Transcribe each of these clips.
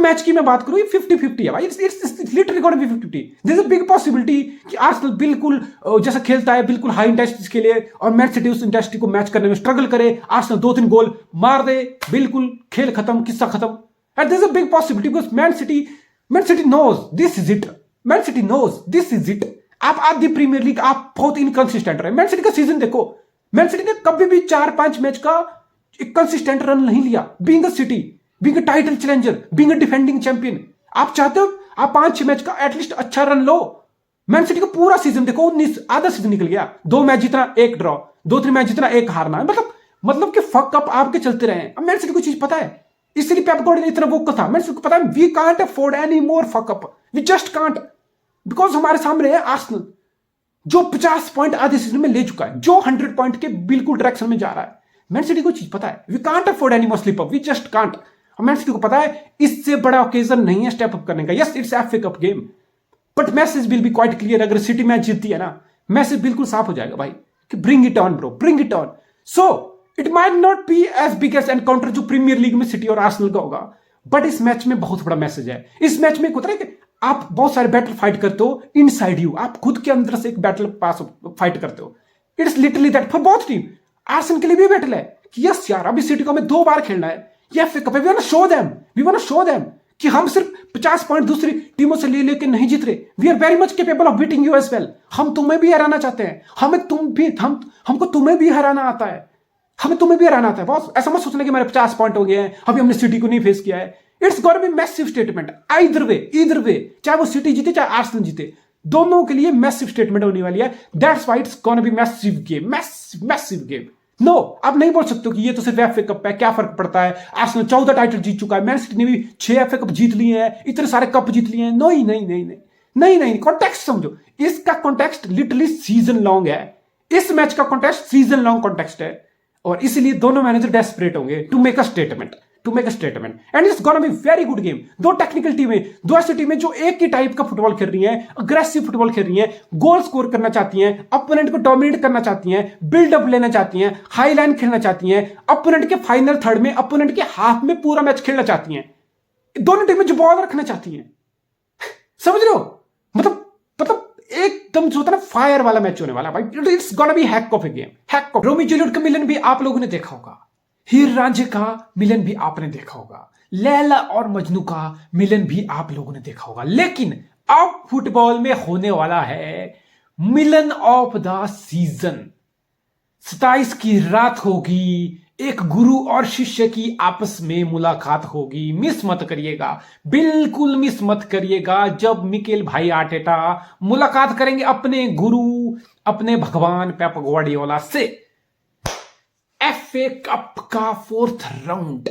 Match की मैं बात करूं, ये 50-50 है भाई, it's literally gonna be 50-50। There is a big possibility कि आर्सेनल बिल्कुल जैसा खेलता है, बिल्कुल हाई इंटेंसिटी के लिए, और मैन सिटी उस इंटेंसिटी को मैच करने में स्ट्रगल करे, आर्सेनल 2-3 गोल मार दे, बिल्कुल खेल खत्म, किस्सा खत्म। And there is a big possibility because Man City knows this is it, Man City knows this is it. आप आधी प्रीमियर लीग आप बहुत इनकंसिस्टेंट रहे। मैन सिटी का सीजन देखो, मैन सिटी ने कभी भी 4-5 मैच का एक कंसिस्टेंट रन नहीं लिया, being a city, being a title challenger, being a defending champion. आप चाहते हो आप 5-6 मैच का एटलीस्ट अच्छा रन लो। मैन सिटी का पूरा सीजन देखो, 19 आधा सीजन निकल गया, 2 मैच जीतना 1 ड्रॉ, 2-3 मैच जीतना 1 हारना, मतलब कि फक अप आपके चलते रहे। अब मैन सिटी को चीज पता है, इसलिए पेप गार्डियोला इतना वोकल था। मैन सिटी को पता है we can't afford any more fuck up, we just can't, because हमारे सामने है आर्सेनल जो 50 पॉइंट आधे सीजन में ले चुका है, जो 100 पॉइंट के बिल्कुल डायरेक्शन में जा रहा है। मैन सिटी को चीज पता है, we can't afford any more slip up, we just can't. Man City को पता है इससे बड़ा ओकेजन नहीं है स्टेप अप करने का। Yes it's FA cup game, but message will be quite clear. अगर सिटी मैच जीतती है ना, मैसेज बिल्कुल साफ हो जाएगा भाई कि bring it on bro, bring it on. So it might not be as big as encounter जो प्रीमियर लीग में सिटी और आर्सेनल का होगा, बट इस मैच में बहुत बड़ा मैसेज है। इस मैच में होता है कि आप बहुत सारे बैटल फाइट करते हो इनसाइड यू, आप खुद के अंदर से एक बैटल पास फाइट करते हो। It's literally that for both team. Arsenal के लिए भी बैटल है कि यस यार अभी सिटी को हमें 2 बार खेलना है, ये एफए कप है, we want to show them कि हम सिर्फ 50 पॉइंट दूसरी टीमों से ले लेके नहीं जीत रहे, we are very much capable of beating you as well. हम तुम्हें भी हराना चाहते हैं, हमको तुम्हें भी हराना आता है, हमें तुम्हें भी हराना आता है बॉस। ऐसा मत सोचना कि हमारे 50 पॉइंट हो गए हैं, अभी हमने सिटी को नहीं फेस किया है। It's gonna be massive statement either way, चाहे वो सिटी जीते चाहे आर्सेनल जीते, दोनों के लिए मैसिव स्टेटमेंट होने वाली है। That's why it's gonna be massive game, massive game. No आप नहीं बोल सकते कि ये तो सिर्फ एफए कप है, क्या फर्क पड़ता है, आर्सेनल 14 टाइटल जीत चुका है, मैन सिटी ने भी 6 एफए कप जीत लिए हैं, इतने सारे कप जीत लिए हैं। नहीं, कॉन्टेक्स्ट समझो, इसका कॉन्टेक्स्ट लिटरली सीजन लॉन्ग है, इस मैच का कॉन्टेक्स्ट सीजन लॉन्ग कॉन्टेक्स्ट है, और इसलिए दोनों मैनेजर डेस्परेट होंगे to make a statement and it's gonna be very good game. 2 technical टीमें, 2 ऐसी टीमें जो एक ही टाइप का फुटबॉल खेल रही हैं, अग्रेसिव फुटबॉल खेल रही हैं, गोल स्कोर करना चाहती हैं, अपोनेंट को डोमिनेट करना चाहती हैं, बिल्डअप लेना चाहती हैं, हाई लाइन खेलना चाहती हैं, अपोनेंट के फाइनल थर्ड में, अपोनेंट के हाफ में पूरा मैच खेलना चाहती हैं। दोनों टीमें जो बॉल रखना चाहती हैं, समझ रहे हो, मतलब एकदम जो होता है ना फायर वाला मैच होने वाला भाई। It's gonna B hack of A game, hack of. Romeo Juliet का मिलन भी आप लोगों ने देखा होगा, हीर रांझे का मिलन भी आपने देखा होगा, लैला और मजनू का मिलन भी आप लोगों ने देखा होगा। लेकिन अब फुटबॉल में होने वाला है मिलन ऑफ द सीजन। 27 की रात होगी, एक गुरु और शिष्य की आपस में मुलाकात होगी। मिस मत करिएगा, बिल्कुल मिस मत करिएगा, जब मिकेल भाई आर्टेटा मुलाकात करेंगे अपने गुरु, अपने भगवान पेप ग्वार्डियोला से। एफए कप का 4th राउंड,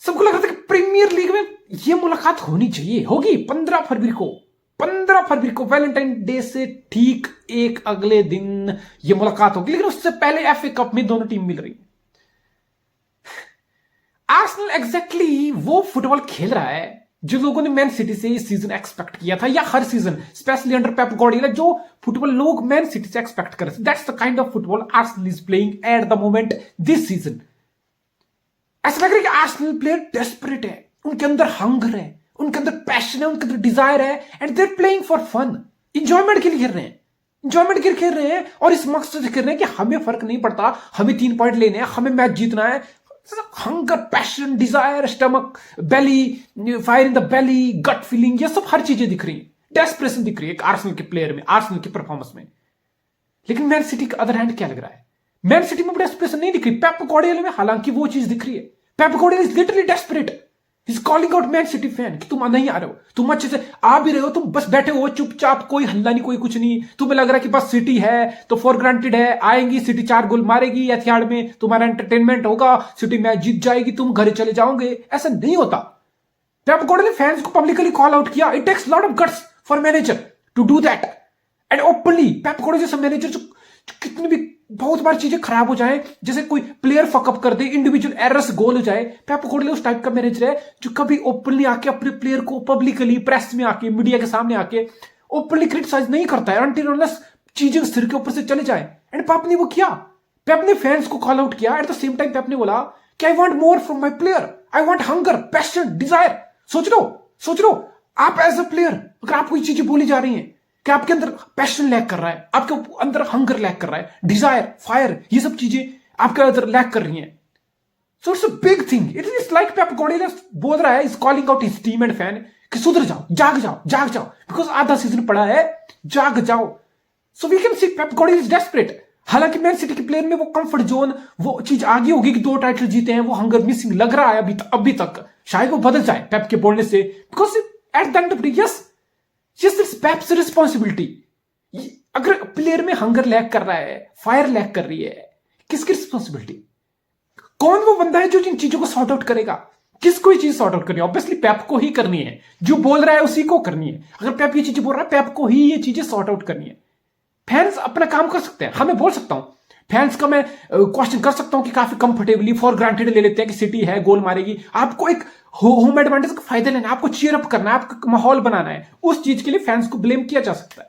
सबको लग रहा था कि प्रीमियर लीग में यह मुलाकात होनी चाहिए, होगी 15 फरवरी को वैलेंटाइन डे से ठीक एक अगले दिन यह मुलाकात होगी। लेकिन उससे पहले एफए कप में दोनों टीम मिल रही है। आर्सेनल एग्जैक्टली वो फुटबॉल खेल रहा है जो लोगों ने मैन सिटी से इस सीजन एक्सपेक्ट किया था, या हर season specially under Pep Guardiola जो फुटबॉल लोग मैन सिटी से एक्सपेक्ट कर रहे थे। That's the kind of football Arsenal is playing at the moment this season. ऐसा लग रहा है कि आर्सेनल प्लेयर डेस्परेट है, उनके अंदर हंगर है, उनके अंदर पैशन है, उनके अंदर डिजायर है, and they are playing for fun, enjoyment के लिए खेल रहे हैं, खेल रहे हैं, और इस मकसद से खेल रहे हैं कि हमें फर्क नहीं पड़ता, हमें 3 पॉइंट लेने हैं, हमें मैच जीतना है। Hunger, passion, desire, stomach, belly, fire in the belly, gut feeling, ये सब हर चीजें दिख रही है, डेस्परेशन दिख रही है आर्सेनल के प्लेयर में, आर्सेनल की परफॉर्मेंस में। लेकिन मैन सिटी का अदर हैंड क्या लग रहा है, मैन सिटी में डेस्परेशन नहीं दिख रही, पेप गार्डियोला में हालांकि वो चीज दिख रही है। पेप Guardiola is literally desperate, He's calling out man city fan कि तुम नहीं आ रहे हो, तुम अच्छे से आ भी रहे हो, तुम बस बैठे हो चुपचाप, कोई हल्ला नहीं, कोई कुछ नहीं, तुम्हें लग रहा है कि बस सिटी है तो फॉर ग्रांटेड है, आएंगी सिटी 4 गोल मारेगी एथिहाड में, तुम्हारा एंटरटेनमेंट होगा, सिटी मैच जीत जाएगी, तुम घर चले जाओगे। ऐसा नहीं होता। पेप गार्डियोला ने फैंस को पब्लिकली कॉल आउट किया, it takes lot of guts for manager to do that and openly. Pep Guardiola जैसा मैनेजर जो कितनी भी बहुत बार चीजें खराब हो जाए, जैसे कोई प्लेयर फकअप कर दे, इंडिविजुअल एरर्स गोल हो जाए, पेप गार्डियोला उस टाइप का मैनेजर है जो कभी ओपनली आके अपने प्लेयर को पब्लिकली प्रेस में आके, मीडिया के सामने आके ओपनली क्रिटिसाइज नहीं करता है अनटिल अनलेस चीजें सिर के ऊपर से चले जाए। एंड पेप ने वो किया, पेप ने फैंस को कॉल आउट किया। At the same time Pep ने बोला कि I want more from my player, I want hunger, passion, desire. सोच लो आप एज अ प्लेयर अगर आपको ये चीजें बोली जा रही हैं कि आपके अंदर पैशन लैक कर रहा है, आपके अंदर हंगर लैक कर रहा है, डिजायर, फायर, ये सब चीजें आपके अंदर लैक कर रही हैं, so it's a big thing. It is like Pep Guardiola बोल रहा है, is calling out his team and fan कि सुधर जाओ, जाग जाओ, बिकॉज आधा सीजन पड़ा है, जाग जाओ। So we can see Pep Guardiola is desperate. हालांकि मैन सिटी के प्लेयर में वो कंफर्ट जोन, वो चीज आगे होगी कि 2 टाइटल जीते हैं, वो हंगर मिसिंग लग रहा है अभी तक। शायद वो बदल जाए पेप के बोलने से, because at the end of the day yes it's Pep's responsibility. अगर प्लेयर में हंगर लैक कर रहा है, फायर लैक कर रही है, किसकी रिस्पॉन्सिबिलिटी? कौन वो बंदा है जो जिन चीजों को सॉर्ट आउट करेगा? किसको ये चीज सॉर्ट आउट करनी है? ऑब्वियसली पेप को ही करनी है, जो बोल रहा है उसी को करनी है। अगर पेप ये चीजें बोल रहा है, पेप को ही ये चीजें सॉर्ट आउट करनी है। फैंस अपना काम कर सकते हैं, हाँ मैं बोल सकता हूं, फैंस का मैं क्वेश्चन कर सकता हूं कि काफी कंफर्टेबली फॉर ग्रांटेड ले लेते हैं कि सिटी है, गोल मारेगी। आपको एक होम एडवांटेज का फायदा लेना है, आपको चीयर अप करना है, आपको माहौल बनाना है, उस चीज के लिए फैंस को ब्लेम किया जा सकता है।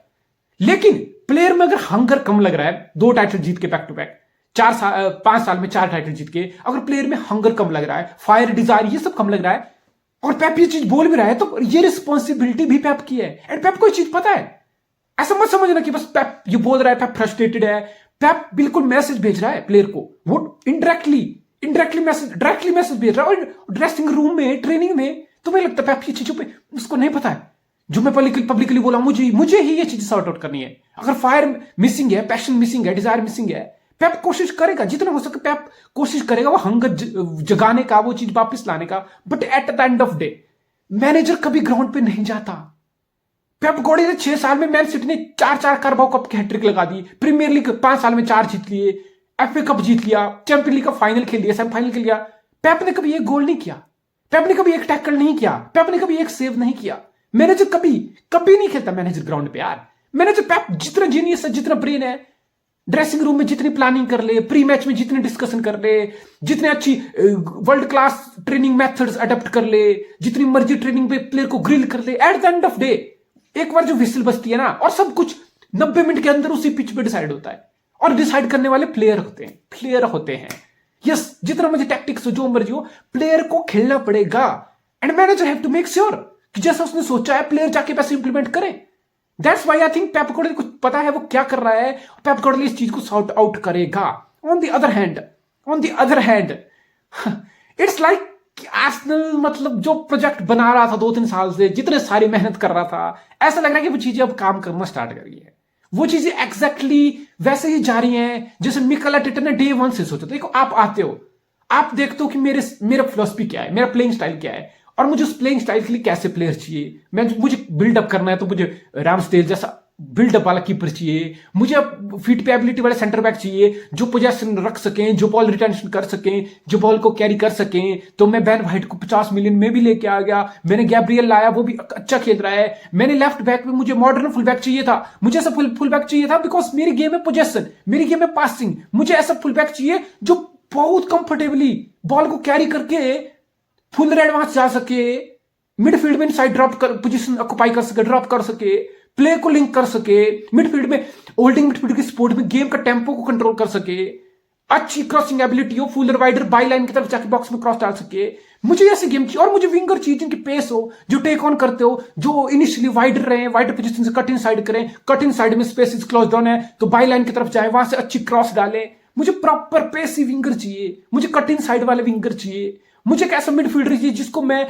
लेकिन प्लेयर में अगर हंगर कम लग रहा है, 2 टाइटल जीत के बैक टू बैक, 5 साल में 4 टाइटल जीत के, अगर प्लेयर में हंगर कम लग रहा है, फायर, डिजायर, ये सब कम लग रहा है, और पेप ये चीज बोल भी रहा है, तो ये रिस्पॉन्सिबिलिटी भी पेप की है। एंड पेप को ये चीज पता है। ऐसा मत समझना कि बस पेप ये बोल रहा है, पेप फ्रस्ट्रेटेड है। पेप बिल्कुल मैसेज भेज रहा है प्लेयर को, वो डायरेक्टली मैसेज भेज रहा है। और ड्रेसिंग रूम में, ट्रेनिंग में, तुम्हें लगता है पेप ये चीजों पे उसको नहीं पता है? जो मैं पब्लिकली बोला, मुझे ही ये चीज सॉर्ट आउट करनी है। अगर फायर मिसिंग है, पैशन मिसिंग है, डिजायर मिसिंग है, पेप कोशिश करेगा जितना हो सके, पेप कोशिश करेगा वो हंगर जगाने का, वो चीज वापस लाने का। But at the end of day manager कभी ग्राउंड पे नहीं जाता। पेप गार्डियोला 6 साल में मैन सिटी ने 4 कार्बाओ कप की हैट्रिक लगा दी, प्रीमियर लीग 5 साल में 4 जीत लिए, एफए कप जीत लिया, चैंपियन लीग का फाइनल खेल लिया, सेमीफाइनल खेल लिया। पेप ने कभी एक गोल नहीं किया, पेप ने कभी एक टैकल नहीं किया, पेप ने कभी एक सेव नहीं किया। मैनेजर कभी नहीं खेलता मैनेजर ग्राउंड पे यार। मैनेजर पेप जितना जीनियस है, जितना ब्रेन है, ड्रेसिंग रूम में जितनी प्लानिंग कर ले, प्री मैच में जितनी डिस्कशन कर ले, जितने अच्छी world class training methods adopt कर ले, जितनी मर्जी ट्रेनिंग पे प्लेयर को ग्रिल कर ले, at the end of day एक बार जो विसिल बजती है ना, और सब कुछ 90 मिनट के अंदर उसी पिच पे डिसाइड होता है। और डिसाइड करने वाले प्लेयर होते हैं। यस, जितना मुझे टैक्टिक्स हो, जो मर्जी हो, प्लेयर को खेलना पड़ेगा। And manager have to make sure कि जैसा उसने सोचा है प्लेयर जाके वैसे इंप्लीमेंट करे। That's why I think Pep Guardiola को पता है वो क्या कर रहा है, पेप गार्डियोला इस चीज को सॉर्ट आउट करेगा। On the other hand it's like Arsenal मतलब जो प्रोजेक्ट बना रहा था 2-3 साल से, जितने सारी मेहनत कर रहा था, ऐसा लग रहा है कि वो चीजें अब काम करना स्टार्ट कर रही है। वो चीजें एग्जैक्टली वैसे ही जा रही हैं जैसे मिकेल आर्टेटा ने डे 1 से सोचा था। देखो, आप आते हो, आप देखते हो कि मेरा फिलॉसफी क्या है, मेरा प्लेइंग स्टाइल क्या है, और मुझे उस प्लेइंग स्टाइल के लिए कैसे प्लेयर चाहिए। मुझे बिल्डअप करना है तो मुझे रामस्डेल जैसा बिल्डअप वाला कीपर चाहिए, मुझे फीट पे एबिलिटी वाले सेंटर बैक चाहिए जो पोजेशन रख सकें, जो बॉल रिटेंशन कर सकें, जो बॉल को कैरी कर सकें। तो मैं बेन व्हाइट को 50 मिलियन में भी लेके आ गया, मैंने गैब्रियल लाया, वो भी अच्छा खेल रहा है। मैंने लेफ्ट बैक में मुझे मॉडर्न फुल बैक चाहिए था, मुझे ऐसा फुल बैक चाहिए था बिकॉज मेरी गेम में पोजेशन, मेरी गेम में पासिंग, मुझे ऐसा फुल बैक चाहिए जो बहुत कंफर्टेबली बॉल को कैरी करके फुल रेड वहां जा सके, मिडफील्ड में साइड ड्रॉप कर, पोजीशन ऑक्युपाई कर सके, ड्रॉप कर सके, प्ले को लिंक कर सके, मिडफील्ड में होल्डिंग मिडफील्ड की सपोर्ट में गेम का टेम्पो को कंट्रोल कर सके, अच्छी क्रॉसिंग एबिलिटी हो, फुलर वाइडर बाई लाइन की तरफ जाके बॉक्स में क्रॉस डाल सके। मुझे ऐसी गेम चाहिए, और मुझे विंगर चाहिए जिनकी पेस हो, जो टेक ऑन करते हो, जो इनिशियली वाइडर रहे, वाइडर पोजीशन से कट इन साइड करें, कट इन साइड में स्पेस क्लोज डाउन है तो बाई लाइन की तरफ जाए, वहां से अच्छी क्रॉस डाले। मुझे प्रॉपर पेसी विंगर चाहिए, मुझे कट इन साइड वाले विंगर चाहिए, मुझे एक ऐसा मिडफील्डर चाहिए जिसको मैं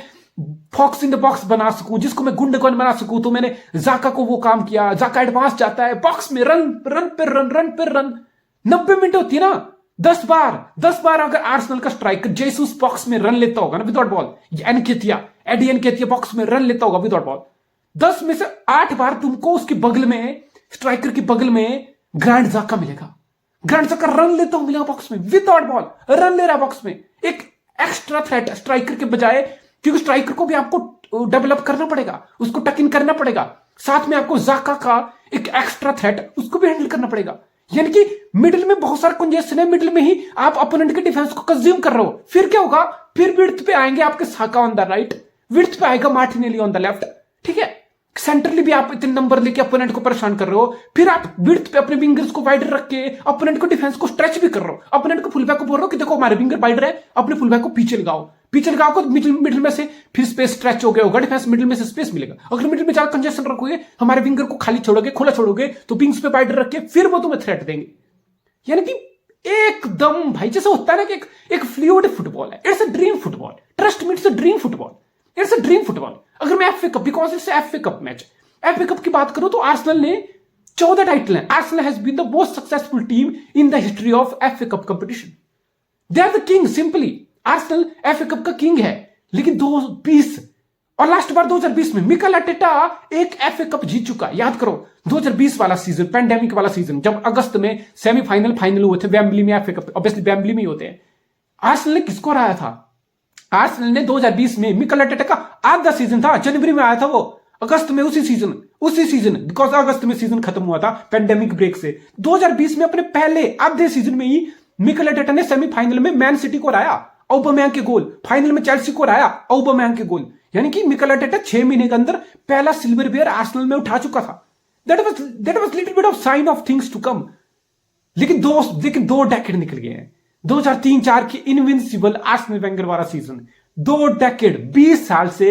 फॉक्स इन द बॉक्स बना सकूं, जिसको मैं गुंडगन बना सकूं। तो मैंने जाका को वो काम किया, जाका एडवांस जाता है बॉक्स में, रन पे रन 90 मिनट होती है ना, 10 बार अगर आर्सेनल का स्ट्राइकर जेसूस बॉक्स में रन लेता होगा ना विदाउट बॉल, एडी एनकेतिया बॉक्स में रन लेता होगा विदाउट बॉल, 10 में से 8 बार तुमको उसके बगल में, स्ट्राइकर के बगल में ग्रैंड जाका मिलेगा। ग्रैंड जाका रन लेता मिलेगा बॉक्स में विदाउट बॉल, रन ले रहा बॉक्स में, एक एक्स्ट्रा थ्रेट स्ट्राइकर के बजाय, क्योंकि स्ट्राइकर को भी आपको डेवलप करना पड़ेगा, उसको टक इन करना पड़ेगा, साथ में आपको जाका का एक एक्स्ट्रा थ्रेट उसको भी हैंडल करना पड़ेगा। यानी कि मिडिल में बहुत सारा कंजेशन है, मिडिल में ही आप अपोनेंट के डिफेंस को कंज्यूम कर रहे हो। फिर क्या होगा, फिर विड्थ पे आएंगे आपके साका ऑन द राइट, विड्थ पे आएगा मार्टिनेली ऑन द लेफ्ट, ठीक है। सेंट्रली भी आप इतने नंबर लेके अपोनेंट को परेशान कर रहे हो, फिर आप विड्थ पे अपने विंगर्स को वाइडर रख के अपोनेंट को डिफेंस को स्ट्रेच भी कर रहे हो, अपोनेंट को फुलबैक को बोल रहे हो कि देखो हमारे विंगर वाइडर है, अपने फुलबैक को पीछे लगाओ, पीछे लगाओगे तो मिडिल में से फिर स्पेस स्ट्रेच हो गया होगा, डिफेंस मिडिल में से स्पेस मिलेगा। अगर मिडिल में ज्यादा कंजेशन रखोगे, हमारे विंगर को खाली छोड़ोगे, खुला छोड़ोगे, तो विंग्स पे वाइडर रख के फिर वो तुम्हें थ्रेट देंगे। यानी कि एकदम भाई जैसे होता है ना कि एक फ्लूइड फुटबॉल है। It's a dream football, trust me, it's a dream football, it's a dream football. अगर मैं FA cup, because it's FA cup match, FA cup की बात करूं तो आर्सेनल ने 14 टाइटल है। Arsenal has been the most successful team in the history of FA cup competition. They are the king, simply. Arsenal FA cup का king है। लेकिन 2020 और लास्ट बार 2020 में मिकेल आर्टेटा एक एफए कप जीत चुका है। याद करो 2020 वाला सीजन, पैंडेमिक वाला सीजन, जब अगस्त में सेमीफाइनल फाइनल हुए थे वेम्बली में एफए कप, ऑब्वियसली वेम्बली में ही होते हैं। आर्सेनल ने किसको हराया था? आर्सेनल ने 2020 में, मिकेल आर्टेटा का आधा सीजन था, जनवरी में आया था वो, अगस्त में उसी सीजन, बिकॉज अगस्त में सीजन खत्म हुआ था पैंडेमिक ब्रेक से। 2020 में अपने पहले आधे सीजन में ही मिकेल आर्टेटा ने सेमीफाइनल में मैन सिटी को हराया, ऑबामेयांग के गोल, फाइनल में चेल्सी को हराया, ऑबामेयांग के गोल। यानी कि मिकेल आर्टेटा 6 महीने के अंदर पहला सिल्वर बेयर आर्सेनल में उठा चुका था। That was little bit of sign of things to come. लेकिन दो डेकेड निकल गए हैं। 2003-4 की इनविंसिबल आर्सेनल वेंगर वाला सीजन, 2 डेकेड, 20 साल से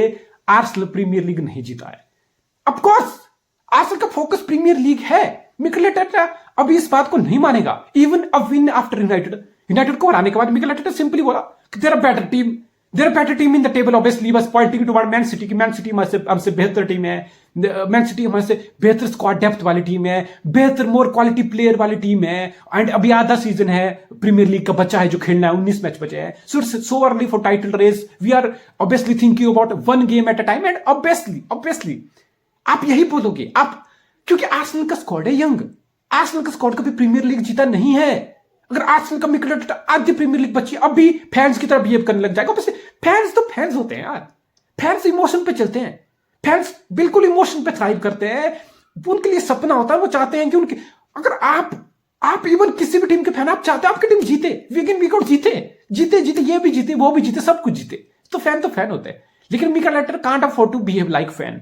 आर्सेनल प्रीमियर लीग नहीं जीता है। ऑफ कोर्स आर्सेनल का फोकस प्रीमियर लीग है। मिकेल आर्टेटा अभी इस बात को नहीं मानेगा। Even a win after United को हराने के बाद मिकेल आर्टेटा सिंपली बोला कि there are better team in the table, obviously बस पॉइंटिंग टुवर्ड मैन सिटी की मैन सिटी हमसे बेहतर टीम है, मैन सिटी हमारे से बेहतर स्क्वाड डेप्थ वाली टीम है, बेहतर मोर क्वालिटी प्लेयर वाली टीम है, एंड अभी आधा सीजन है, प्रीमियर लीग का बच्चा है जो खेलना है, 19 मैच बचे हैं, so early for title race, we are obviously thinking about one game at a time, and obviously आप यही बोलोगे आप, क्योंकि आर्सेनल का स्क्वाड है यंग। आर्सेनल का स्क्वाड कभी प्रीमियर लीग जीता नहीं है। अगर आर्सेनल का मिकेल आर्टेटा आधी प्रीमियर लीग बची, अब भी फैंस की तरह बिहेव करने लग जाएगा। फैंस तो फैंस होते हैं यार, फैंस इमोशन पे चलते हैं, फैंस बिल्कुल इमोशन पे थ्राइव करते हैं। उनके लिए सपना होता है, वो चाहते हैं कि उनके, अगर आप इवन किसी भी टीम के फैन, आप चाहते हैं आपकी टीम जीते, वीक इन वीक आउट जीते, ये भी जीते, वो भी जीते, सब कुछ जीते, तो फैन होते हैं। लेकिन Mikel Arteta can't afford to behave like fan.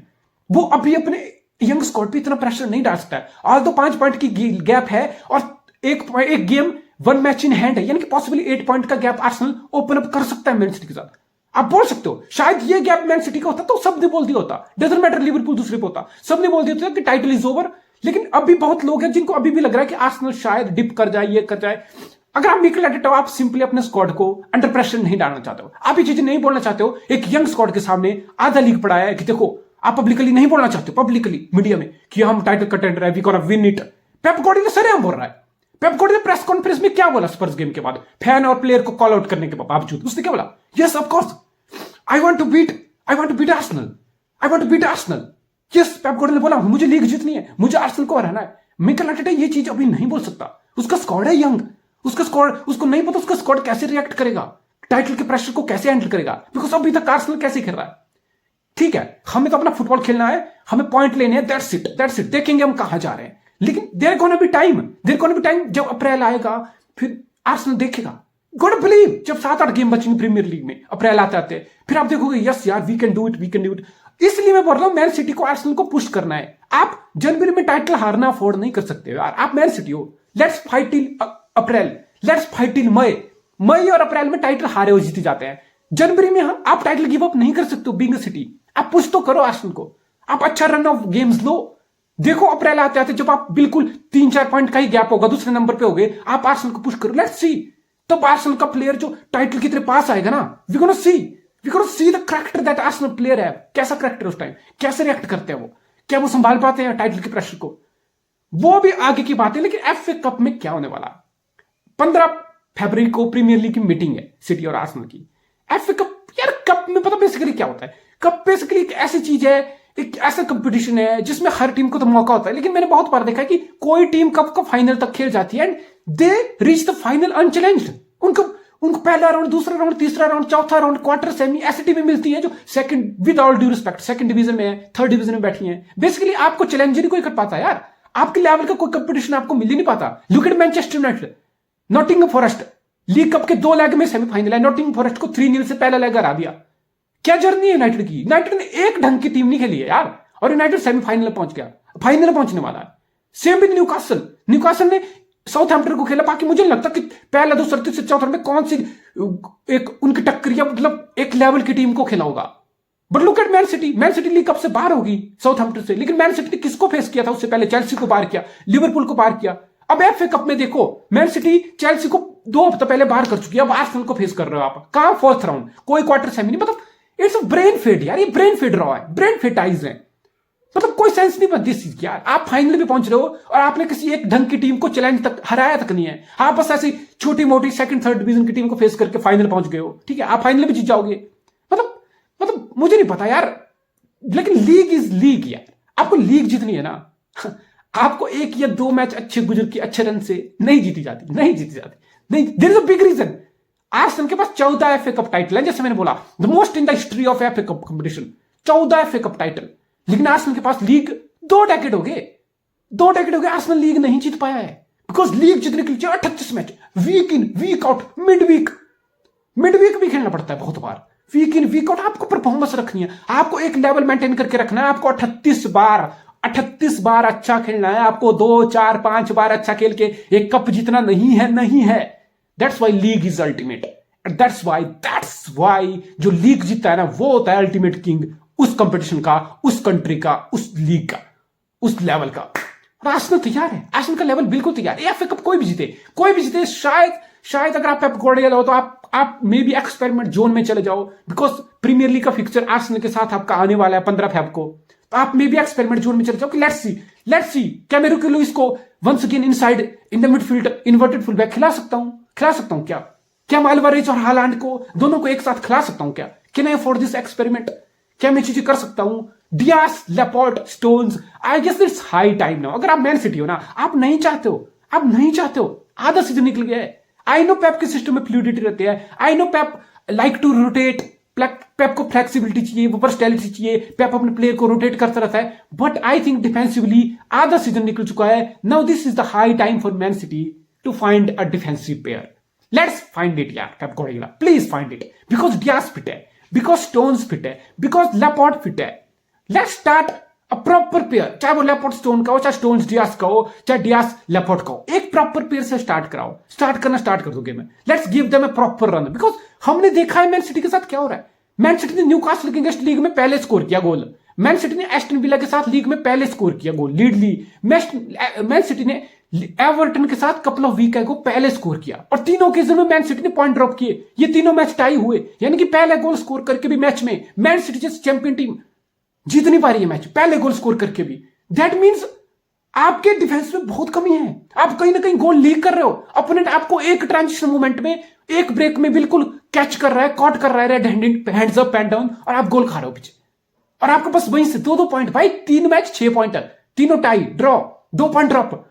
वो अभी अपने यंग स्क्वाड पे इतना प्रेशर नहीं डाल सकता है। आज तो 5 पॉइंट की गैप है और एक गेम 1 मैच इन हैंड है, यानी कि पॉसिबली 8 पॉइंट का गैप आर्सेनल ओपन अप कर सकता है मैन सिटी के साथ। आप बोल सकते हो शायद ये गैप मैन सिटी का होता तो सबने बोल दिया होता, डजंट मैटर लिवरपूल दूसरे पे होता, सबने बोल दिया होता कि टाइटल इज ओवर। लेकिन अभी बहुत लोग हैं जिनको अभी भी लग रहा है कि आर्सेनल शायद डिप कर जाए, ये कर जाए। अगर आप मिकेल आर्टेटा, आप सिंपली अपने स्क्वाड को अंडर प्रेशर नहीं डालना चाहते हो, आप ये चीजें नहीं बोलना चाहते हो एक यंग स्क्वाड के सामने आधा लीग पड़ा है कि देखो, आप पब्लिकली नहीं बोलना चाहते हो, पब्लिकली मीडिया में कि हम टाइटल कंटेंडर है, we gonna win it. Pep Guardiola सरेआम बोल रहा है। पेप गार्डियोला प्रेस कॉन्फ्रेंस में क्या बोला स्पर्स गेम के बाद, फैन और प्लेयर को कॉल आउट करने के बावजूद उसने क्या बोला? Yes of course I want to beat Arsenal. Yes, Pep Guardiola ने बोला मुझे लीग जीतनी है, मुझे आर्सेनल को हराना है। मिकेल आर्टेटा ये चीज अभी नहीं बोल सकता। उसका स्क्वाड है यंग, उसको नहीं पता उसका स्क्वाड कैसे रिएक्ट करेगा, टाइटल के प्रेशर को कैसे हैंडल करेगा, बिकॉज अभी तक आर्सेनल कैसे खेल रहा है। ठीक है, हमें तो अपना फुटबॉल खेलना है, हमें पॉइंट लेने हैं, दैट्स इट, देखेंगे हम कहां जा रहे हैं। लेकिन देयर गोना बी टाइम, जब अप्रैल आएगा फिर आर्सेनल देखेगा। गॉट बिलीव, जब 7-8 गेम बचेंगे प्रीमियर लीग में, अप्रैल आते फिर आप देखोगे यस यार वी कैन डू इट। इसलिए मैं बोल रहा हूं मैन सिटी को, आर्सेनल को पुश करना है। आप जनवरी में टाइटल हारना अफोर्ड नहीं कर सकते हो यार, आप मैन सिटी हो। Let's fight till April, let's fight till May और अप्रैल में टाइटल हारे हो जीते जाते हैं। जनवरी में आप टाइटल गिव अप नहीं कर सकते हो बीइंग अ सिटी। आप पुश तो करो आर्सेनल को, आप अच्छा रन ऑफ गेम्स लो। देखो अप्रैल आते जब आप बिल्कुल 3-4 पॉइंट का ही गैप होगा, दूसरे नंबर पे हो गए, आप आर्सेनल को पुश करो, लेट्स सी। तब आर्सेनल का प्लेयर जो टाइटल की तरह पास आएगा ना, we gonna see the character that Arsenal player है। कैसा करैक्टर उस टाइम, कैसे रिएक्ट करते हैं वो, क्या वो संभाल पाते हैं टाइटल के प्रेशर को, वो भी आगे की बात है। लेकिन एफए कप में क्या होने वाला, 15 फरवरी को प्रीमियर लीग की मीटिंग है सिटी और आर्सेनल की। एफए कप, यार कप में पता बेसिकली क्या होता है? कप बेसिकली एक ऐसी चीज है, एक ऐसा कंपटीशन है जिसमें हर टीम को तो मौका होता है। लेकिन मैंने बहुत बार देखा है कि कोई टीम कप का फाइनल तक खेल जाती है and they reach the final unchallenged. उनको पहला राउंड, दूसरा राउंड, तीसरा राउंड, चौथा राउंड, क्वार्टर, सेमी, ऐसी टीमें मिलती हैं जो second, with all due respect, second division में है, थर्ड डिवीजन में बैठी हैं। बेसिकली आपको चैलेंज नहीं कोई कर पाता यार, आपके लेवल का कोई कंपटीशन आपको मिल ही नहीं पाता। Look at Manchester United, Nottingham forest, league cup के 2 लेग में सेमीफाइनल है, नॉटिंघम फॉरेस्ट को 3-0 से पहला लेग हरा दिया। क्या जर्नी है यूनाइटेड की? यूनाइटेड ने एक ढंग की टीम नहीं खेली है यार, और यूनाइटेड सेमीफाइनल में पहुंच गया, फाइनल में पहुंचने वाला है। सेम विद न्यूकासल ने साउथहैम्पटन को खेला। बाकी मुझे लगता कि पहले दूसरे तीसरे चौथे में कौन सी एक उनकी टक्कर या मतलब एक लेवल की टीम को खेला होगा। But look at man city, man city league cup से बाहर होगी साउथहैम्पटन से, लेकिन मैन सिटी ने किसको फेस किया था उससे पहले? चेल्सी को बाहर किया, लिवरपूल को बाहर किया। अब एफए कप में देखो मैन सिटी चेल्सी को 2 हफ्ते पहले बाहर कर चुकी है, अब आर्सेनल को फेस कर रहे हो आप। कहां? 4th राउंड, कोई क्वार्टर सेमी नहीं। मतलब इट्स ब्रेन फेड यार, ये ब्रेन फेड रहा है, ब्रेन फेटाइज है। मतलब कोई सेंस नहीं बनती इस चीज की यार। आप फाइनल भी पहुंच रहे हो और आपने किसी एक ढंग की टीम को चैलेंज तक हराया तक नहीं है। आप बस ऐसी छोटी मोटी 2nd 3rd डिवीजन की टीम को फेस करके फाइनल पहुंच गए हो, ठीक है, आप फाइनल भी जीत जाओगे। मतलब मुझे नहीं पता यार, लेकिन लीग इज लीग यार। आपको लीग जीतनी है ना, आपको 1 या 2 मैच अच्छे गुजर के अच्छे रन से नहीं जीती जाती, नहीं जीती जाती, नहीं। There is a big reason. Arsenal के पास 14 एफए कप टाइटल है, जैसे मैंने बोला, the most in the history of FA cup competition, 14 FA cup title. लेकिन आर्सेनल के पास लीग 2 डेकेड हो गए, 2 डेकेड हो गए आर्सेनल लीग नहीं जीत पाया है। बिकॉज लीग जीतने के लिए 38 मैच, वीक इन वीक आउट, मिड वीक भी खेलना पड़ता है बहुत बार, वीक इन वीक आउट। आपको परफॉर्मेंस रखनी है, आपको एक लेवल मेंटेन करके रखना है। आपको 38 बार अच्छा खेलना है, आपको 2 4 5 बार अच्छा खेल के एक कप जीतना नहीं है। That's why league is ultimate, that's why जो लीग जीतता है ना, वो होता है अल्टीमेट किंग उस कंपटीशन का, उस कंट्री का, उस लीग का, उस लेवल का। और आर्सेनल तैयार है, आर्सेनल का लेवल बिल्कुल तैयार है। एफए कप कोई भी जीते, शायद अगर आप पेप गार्डियोला हो तो आप मे बी एक्सपेरिमेंट जोन में चले जाओ, बिकॉज प्रीमियर लीग का फिक्सचर आर्सेनल के साथ आपका आने वाला है 15 फेब को। तो आप मे बी एक्सपेरिमेंट जोन में चले जाओ कि लेट्स सी क्या मैं रुकी लुइस को once again inside in the midfield inverted full back खिला सकता हूं क्या मैं अल्वारेज और हालांड को दोनों को एक साथ खिला सकता हूं क्या? Can I afford this experiment? क्या मैं चीजें कर सकता हूं? Dias, Laporte, Stones, I guess it's high time now. अगर आप मैन सिटी हो ना, आप नहीं चाहते हो, आधा सीजन निकल गया है। आई नो पेप के सिस्टम में फ्लूइडिटी रहती है, I know Pep like to rotate, Pep को फ्लेक्सिबिलिटी चाहिए, वर्सटैलिटी चाहिए, पेप अपने प्लेयर को रोटेट करता रहता है। बट आई थिंक डिफेंसिवली आधा सीजन निकल चुका है। Now this is the high time for Man City to find a defensive player. Let's find it यार, Pep Guardiola please find it, because Dias fit है, because Stones fit है, because Laporte fit है। Let's start a proper pair, चाहे वो लैपोर्ट stone का हो, चाहे stones Diaz का हो, चाहे डियास लैपोर्ट का हो। एक प्रॉपर पेयर से स्टार्ट कर दो गेम में। Let's give them a proper run, because हमने देखा है मैन सिटी के साथ क्या हो रहा है। मैन सिटी ने न्यूकासल के अगेंस्ट लीग में पहले स्कोर किया गोल, मैन सिटी ने एस्टन विला के साथ लीग में पहले स्कोर किया गोल, लीड ली। मैन सिटी ने एवर्टन के साथ कपल ऑफ वीक को पहले स्कोर किया, और तीनों ओकेजन में मैन सिटी ने पॉइंट ड्रॉप किए। ये तीनों मैच टाई हुए, यानी कि पहले गोल स्कोर करके भी मैच में मैन सिटी जैसी चैंपियन टीम जीत नहीं पा रही है मैच, पहले गोल स्कोर करके भी। दैट मीन्स आपके डिफेंस में बहुत कमी है, आप कहीं ना कहीं गोल लीक कर रहे हो। अपोनेंट आपको एक ट्रांजिशन मूवमेंट में, एक ब्रेक में बिल्कुल कैच कर रहा है, कॉट कर रहा है, red handed, hands up and down, और आप गोल खा रहे हो पीछे। और आपके पास वहीं से 2-2 पॉइंट, भाई 3 मैच 6 पॉइंट, तीनों tie, draw, 2 point drop.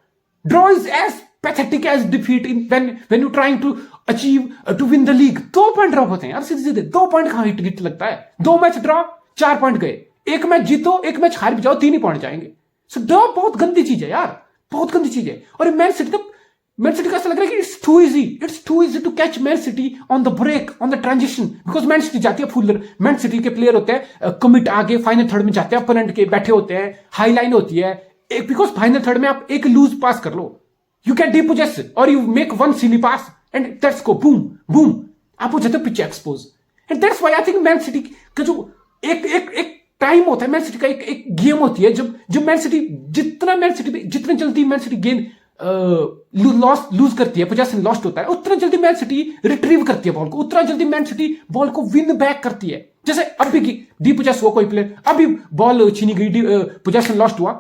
Draw is as pathetic as defeat when you're trying to achieve to win the league. 2 point drop होते हैं यार, सीधे 2 पॉइंट कहां हिट लगता है? 2 मैच ड्रॉ, 4 पॉइंट गए। एक मैच जीतो, एक मैच हार भी जाओ, 3 ही पॉइंट जाएंगे। सो ड्रॉ बहुत गंदी चीज है यार, बहुत गंदी चीज है। और मैन सिटी का ऐसा लग रहा है कि it's too easy to catch Man City on the break, on the transition, because Man City जाती है फुल। मैन सिटी के प्लेयर होते हैं कमिट आगे, फाइनल थर्ड में जाते हैं, अपोनेंट के बैठे होते हैं, हाई लाइन होती है। बिकॉज फाइनल थर्ड में आप एक लूज पास कर लो, यू कैन डिपोजेस और you make one silly pass and that's go boom, आप हो जाते हो pitch expose. And that's why I think man City का जो एक टाइम होता है, मैन सिटी का एक गेम होती है, जब मैन सिटी जितने जल्दी मैन सिटी गेंद लूज करती है, पोजेशन लॉस्ट होता है, उतना जल्दी मैन सिटी रिट्रीव करती है बॉल को, उतना जल्दी मैन सिटी बॉल को विन बैक करती है। जैसे अभी डिपोजेस हुआ कोई प्लेयर, अभी बॉल छीनी गई, पोजेशन लॉस्ट हुआ,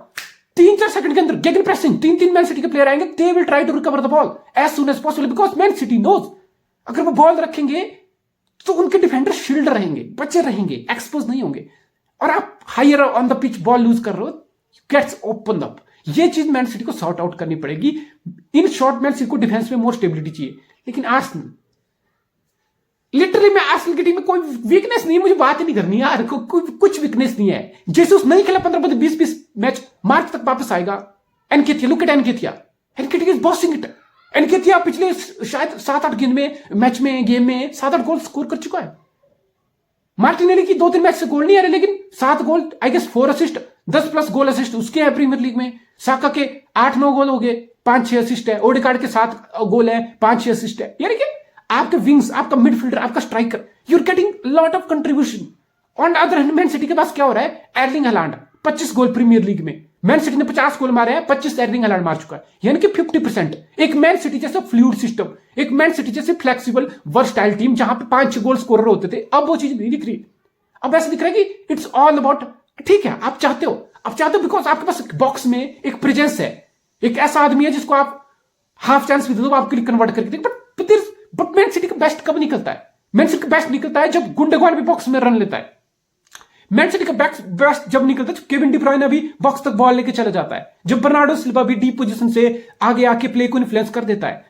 3-4 सेकंड के अंदर गेगन प्रेसिंग, 3 मैन सिटी के प्लेयर आएंगे, they will try to recover the ball as soon as possible, because Man City knows अगर वो बॉल रखेंगे तो उनके डिफेंडर शील्ड रहेंगे, बचे रहेंगे, एक्सपोज नहीं होंगे। और आप higher on the pitch ball loose कर रहे हो, गेट्स ओपन अप। ये चीज मैन सिटी को सॉर्ट आउट करनी पड़ेगी। इन शॉर्ट मैन सिटी को डिफेंस में मोर स्टेबिलिटी चाहिए। लेकिन आर्सेनल, लिटरली मैं आर्सेनल की टीम में कोई वीकनेस नहीं है, मुझे बात ही नहीं करनी यार, कुछ वीकनेस नहीं है। जेसुस नहीं खेला 15-20 मैच, मार्च तक वापस आएगा। एनकेथिया, look at एनकेथिया is bossing it. एनकेथिया पिछले शायद 7-8 गेम में 7-8 गोल स्कोर कर चुका है। मार्टिनेली की 2-3 मैच से गोल नहीं आ रहे, लेकिन 7 goal, I guess 4 assist, 10+ goal assist उसके हैं प्रीमियर लीग में। साका के 8-9 गोल हो गए, 5-6 असिस्ट है, ओडेगार्ड के 7 गोल है, 5-6 असिस्ट है, यानी कि आपके विंग्स, आपका मिडफील्डर, आपका striker, you are getting lot of contribution. On other hand Man City के पास क्या हो रहा है, Erling Haaland 25 goal Premier League में, मैन सिटी ने 50 गोल मारे हैं, 25 एर्लिंग हालैंड मार चुका है, यानी कि 50%। एक मैन सिटी जैसा फ्लूइड सिस्टम, एक मैन सिटी जैसे फ्लेक्सिबल वर्सटाइल टीम जहां पे 5-6 गोल स्कोरर होते थे, अब वो चीज नहीं दिख रही। अब ऐसा दिख रहा है कि इट्स ऑल अबाउट, ठीक है आप चाहते हो बिकॉज आपके पास बॉक्स में एक प्रेजेंस है, एक ऐसा आदमी है जिसको आप हाफ चांस भी दे दो आपके लिए कन्वर्ट करके देंगे। बट मैन सिटी का बेस्ट कब निकलता है, मैन सिटी का बेस्ट निकलता है जब गुंडोगान भी बॉक्स में रन लेता है। मैन सिटी का बेस्ट जब निकलता है जब केविन डी ब्रुयने भी बॉक्स तक बॉल लेके चला जाता है, जब बर्नार्डो सिल्वा भी डीप पोजीशन से आगे आके प्ले को इन्फ्लुएंस कर देता है।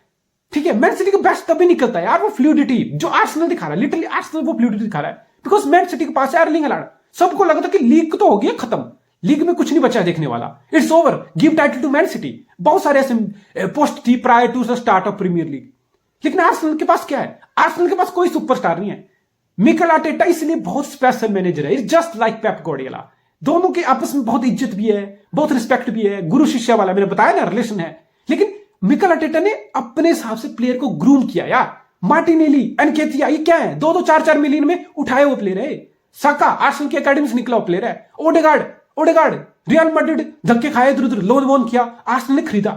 ठीक है, मैन सिटी का बेस्ट तभी निकलता है यार, वो फ्लूइडिटी जो आर्सेनल दिखा रहा है, लिटरली आर्सेनल वो फ्लूइडिटी दिखा रहा है, बिकॉज मैन सिटी के पास है एर्लिंग हालैंड। सबको लगा था कि लीग तो हो गया खत्म, लीग में कुछ नहीं बचा देखने वाला, it's over, give title to Man City. बहुत सारे ऐसे पोस्ट थी prior to the start of Premier League, लेकिन आर्सेनल के पास क्या है, आर्सेनल के पास कोई सुपरस्टार नहीं है। मिकेल आर्टेटा इसलिए बहुत स्पेशल मैनेजर है, it's just like Pep Guardiola. दोनों के आपस में बहुत इज्जत भी है, बहुत रिस्पेक्ट भी है, गुरु शिष्य वाला मैंने बताया ना रिलेशन है। लेकिन मिकेल आर्टेटा ने अपने हिसाब से प्लेयर को ग्रूम किया यार। मार्टिनेली, एनकेतिया, ये क्या है, 2-2 4-4 मिलियन में उठाए हुए प्लेयर है। साका आर्सेनल की एकेडमी से निकला हुआ प्लेयर है। ओडेगार्ड रियल मैड्रिड धक्के खाए, इधर उधर लोन वोन किया, आर्सेनल ने खरीदा।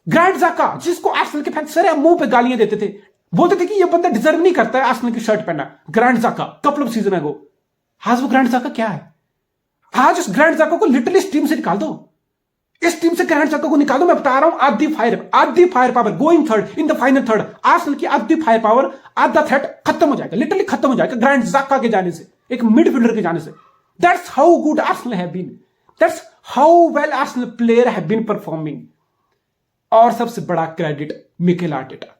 ग्रैंड ज़ाका, जिसको आर्सेनल के फैंस सारे मुंह पे गालियां देते थे, बोलते थे कि ये बंदा डिजर्व नहीं करता है आर्सेनल की शर्ट पहनना, ग्रैंड ज़ाका कपल ऑफ सीजन अगो। आज वो ग्रैंड ज़ाका क्या है, आज उस ग्रैंड ज़ाका को लिटरली इस टीम से निकाल दो, इस टीम से ग्रैंड ज़ाका को निकाल दो। मैं बता रहा हूं आधी fire power going third in the final third, Arsenal की आधी फायर पावर, आधा थ्रेट खत्म हो जाएगा, लिटरली खत्म हो जाएगा ग्रैंड ज़ाका के जाने से, एक मिडफील्डर के जाने से। That's how good Arsenal have been, that's how well Arsenal player have been performing. और सबसे बड़ा क्रेडिट मिकेल आर्टेटा।